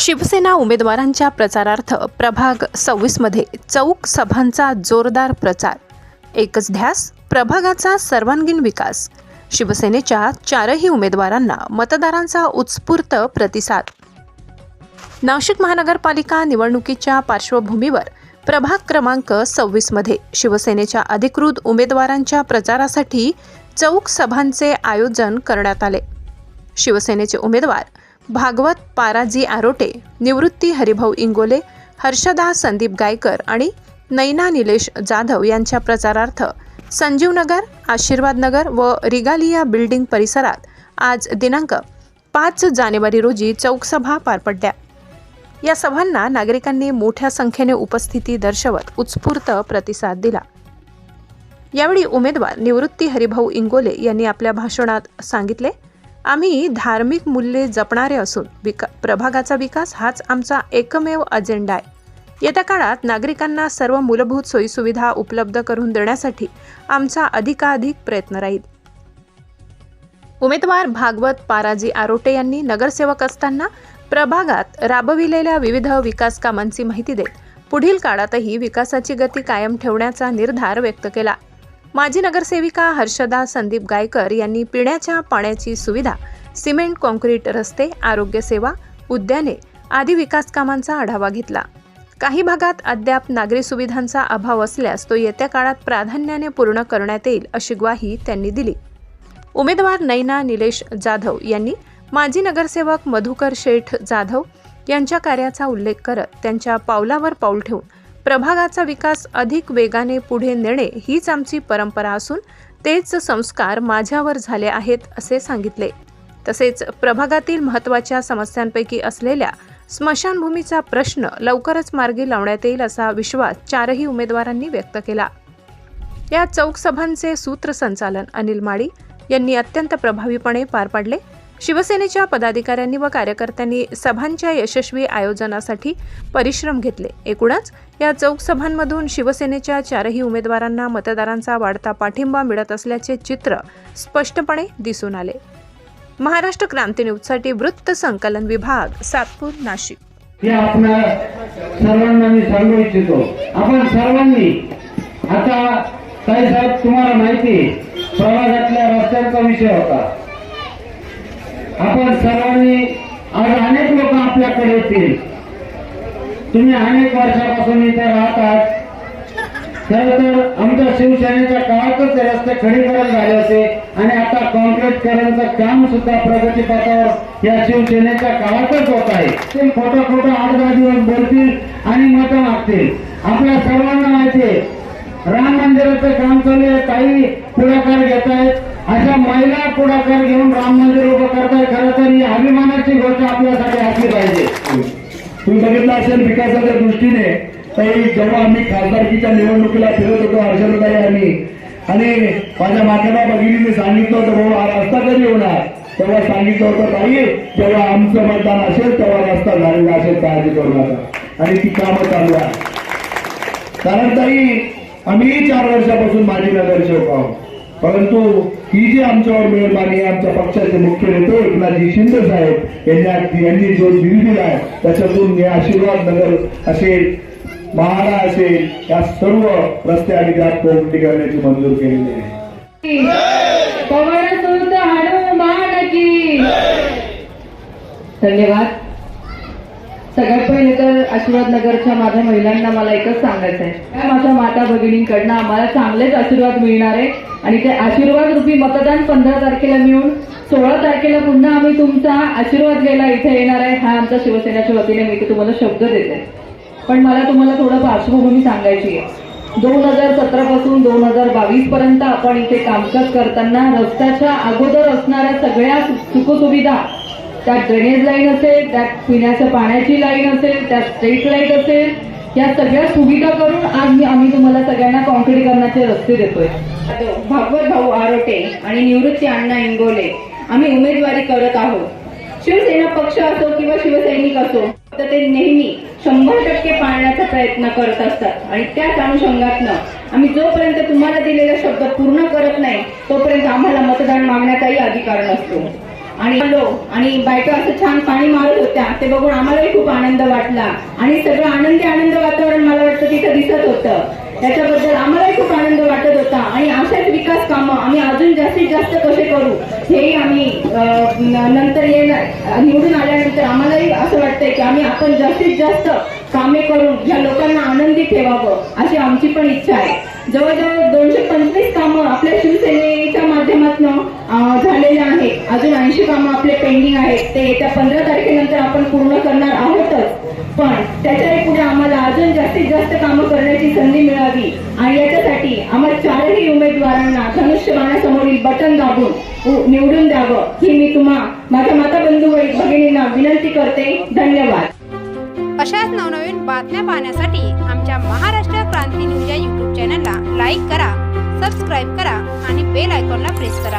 शिवसेना उमेदवारांच्या प्रचारार्थ प्रभाग 26 मध्ये चौक सभांचा जोरदार प्रचार। एकच ध्यास, प्रभागाचा सर्वांगीण विकास। शिवसेनेच्या चारही उमेदवारांना मतदारांचा उत्स्फूर्त प्रतिसाद। नाशिक महानगरपालिका निवडणुकीच्या पार्श्वभूमीवर प्रभाग क्रमांक 26 मध्ये शिवसेनेच्या अधिकृत उमेदवारांच्या प्रचारासाठी चौक सभांचे आयोजन करण्यात आले। शिवसेनेचे उमेदवार भागवत पाराजी आरोटे, निवृत्ती हरिभाऊ इंगोले, हर्षदा संदीप गायकर आणि नैना निलेश जाधव यांच्या प्रचारार्थ संजीवनगर, आशीर्वादनगर व रिगालिया बिल्डिंग परिसरात आज दिनांक 5 जानेवारी रोजी चौक सभा पार पडल्या। या सभांना नागरिकांनी मोठ्या संख्येने उपस्थिती दर्शवत उत्स्फूर्त प्रतिसाद दिला। यावेळी उमेदवार निवृत्ती हरिभाऊ इंगोले यांनी आपल्या भाषणात सांगितले, आम्ही धार्मिक मूल्ये जपणारे असून प्रभागाचा विकास हाच आमचा एकमेव अजेंडा आहे। येत्या काळात नागरिकांना सर्व मूलभूत सोयीसुविधा उपलब्ध करून देण्यासाठी आमचा अधिकाधिक प्रयत्न राहील। उमेदवार भागवत पाराजी आरोटे यांनी नगरसेवक असताना प्रभागात राबविलेल्या विविध विकास कामांची माहिती देत पुढील काळातही विकासाची गती कायम ठेवण्याचा निर्धार व्यक्त केला। माजी नगरसेविका हर्षदा संदीप गायकर यांनी पिण्याच्या पाण्याची सुविधा, सिमेंट कॉन्क्रीट रस्ते, आरोग्य सेवा, उद्याने आदी विकास कामांचा आढावा घेतला। काही भागात अद्याप नागरी सुविधांचा अभाव असल्यास तो येत्या काळात प्राधान्याने पूर्ण करण्यात येईल अशी ग्वाही त्यांनी दिली। उमेदवार नैना निलेश जाधव यांनी माजी नगरसेवक मधुकर शेठ जाधव यांच्या कार्याचा उल्लेख करत त्यांच्या पावलावर पाऊल ठेवून प्रभागाचा विकास अधिक वेगाने पुढे नेणे हीच आमची परंपरा असून तेच संस्कार माझ्यावर झाले आहेत असे सांगितले। तसेच प्रभागातील महत्त्वाच्या समस्यांपैकी असलेल्या स्मशानभूमीचा प्रश्न लवकरच मार्गी लावण्यात येईल असा विश्वास चारही उमेदवारांनी व्यक्त केला। या चौक सभांचे सूत्रसंचालन अनिल माळी यांनी अत्यंत प्रभावीपणे पार पाडले। शिवसेनेच्या पदाधिकाऱ्यांनी व कार्यकर्त्यांनी सभांच्या यशस्वी आयोजनासाठी परिश्रम घेतले। एकूणच या चौक सभांमधून शिवसेनेच्या चारही उमेदवारांना मतदारांचा वाढता पाठिंबा मिळत असल्याचे चित्र स्पष्टपणे दिसून आले। महाराष्ट्र क्रांती न्यूजसाठी वृत्त संकलन विभाग, सातपूर, नाशिक। हे आपल्या सर्वांना मी सांगू इच्छितो, आपण सर्वांनी आता काही साहेब तुम्हाला माहिती प्रवासातल्या रस्त्यांचा विषय होता। आपण सर्वांनी आज अनेक लोक आपल्याकडे येतील, तुम्ही अनेक वर्षापासून इथे राहतात। खरं तर आमच्या शिवसेनेच्या काळातच रस्ते खडीकरण झाले होते आणि आता कॉन्क्रीटकरणचं काम सुद्धा प्रगतीपथावर या शिवसेनेच्या काळातच होत आहे। ते खोटं 8-10 दिवस बोलतील आणि मतं मागतील। आपल्या सर्वांना माहिती आहे राम मंदिराचं काम चालू आहे, काही पुढाकार घेत आहेत, अशा महिला पुढाकार घेऊन राम मंदिर उभं करताय। खरं तर ही अभिमानाची गोष्ट आपल्यासाठी असली पाहिजे। तुम्ही बघितलं असेल विकासाच्या दृष्टीने जेव्हा आम्ही खासदारकीच्या निवडणुकीला फिरत होतो हर्षदाताई आणि माझ्या मातेला भगिनीने सांगितलं होतं भाऊ हा रस्ता कधी होणार, तेव्हा सांगितलं होतं ताई जेव्हा आमचं मतदान असेल तेव्हा रस्ता झालेला असेल, काळजी करू नका। आणि ती कामं चालू आहे। कारण ताई आम्ही 4 वर्षापासून माजी नगरसेवक आहोत, परंतु ही जी आमच्यावर मेहरबानी आहे, आमच्या पक्षाचे मुख्य नेते एकनाथजी शिंदे साहेब यांनी जो निधी दिला आहे त्याच्यातून या आशीर्वाद नगर असेल, महाडा असेल, या सर्व रस्ते आणि त्यात कोणती करण्याची मंजूर केलेली आहे। धन्यवाद। सगळ्यात पहिले तर आशीर्वाद नगरच्या माझ्या महिलांना मला एकच सांगायचं आहे, माझ्या माता भगिनींकडनं आम्हाला चांगलेच आशीर्वाद मिळणार आहे आणि ते आशीर्वाद रूपी मतदान 15 तारखेला मिळून 16 तारखेला पुन्हा आम्ही तुमचा आशीर्वाद घ्यायला इथे येणार आहे। हा आमच्या शिवसेनेच्या वतीने मी इथे तुम्हाला शब्द देते। पण मला तुम्हाला थोडं पार्श्वभूमी सांगायची आहे। 2017 पासून 2022 पर्यंत आपण इथे कामकाज करताना रस्त्याच्या अगोदर असणाऱ्या सगळ्या सुखसुविधा, त्यात ड्रेनेज लाईन असेल, त्यात पिण्याच्या पाण्याची लाईन असेल, त्यात स्ट्रीट लाईट असेल, या सगळ्या सुविधा करून आज आम्ही तुम्हाला सगळ्यांना कॉन्क्रीटीकरणाचे रस्ते देतोय। भागवत भाऊ आरोटे आणि निवृत्ती अण्णा इंगोले आम्ही उमेदवारी करत आहोत। शिवसेना पक्ष असो किंवा शिवसैनिक असो तर ते नेहमी 100% पाळण्याचा प्रयत्न करत असतात आणि त्याच अनुषंगातनं आम्ही जोपर्यंत तुम्हाला दिलेला शब्द पूर्ण करत नाही तोपर्यंत आम्हाला मतदान मागण्याचाही अधिकार नसतो। आणि आलो आणि बायका असं छान पाणी मारत होत्या ते बघून आम्हालाही खूप आनंद वाटला आणि सगळं आनंद वातावरण मला वाटतं तिथं दिसत होतं. त्याच्याबद्दल आम्हालाही खूप आनंद वाटत होता आणि अशाच विकास कामं आम्ही अजून जास्तीत जास्त कसे करू हेही आम्ही नंतर निवडून आल्यानंतर आम्हालाही असं वाटतंय की आपण जास्तीत जास्त कामे करून ह्या लोकांना आनंदी ठेवावं अशी आमची पण इच्छा आहे. जवळजवळ 225 कामं आपल्या शिवसेनेच्या माध्यमातून झालेले आहेत. अजून 80 कामं आपले पेंडिंग आहेत. ते येत्या 15 तारखेनंतर आपण पूर्ण करणार आहोतच. पण त्याच्याही पुढे आम्हाला अजून जास्तीत जास्त कामं करण्याची संधी मिळावी आणि याच्यासाठी आम्हाला 4ही उमेदवारांना धनुष्यबाणासमोरील बटन दाबून निवडून द्यावं ही मी माझ्या माता बंधू भगिनींना विनंती करते. धन्यवाद. अशाच नवनवीन बातम्या पाहण्यासाठी आमच्या महाराष्ट्र क्रांती न्यूज या यूट्यूब चॅनलला लाईक करा, सबस्क्राईब करा आणि बेल आयकॉनला प्रेस करा.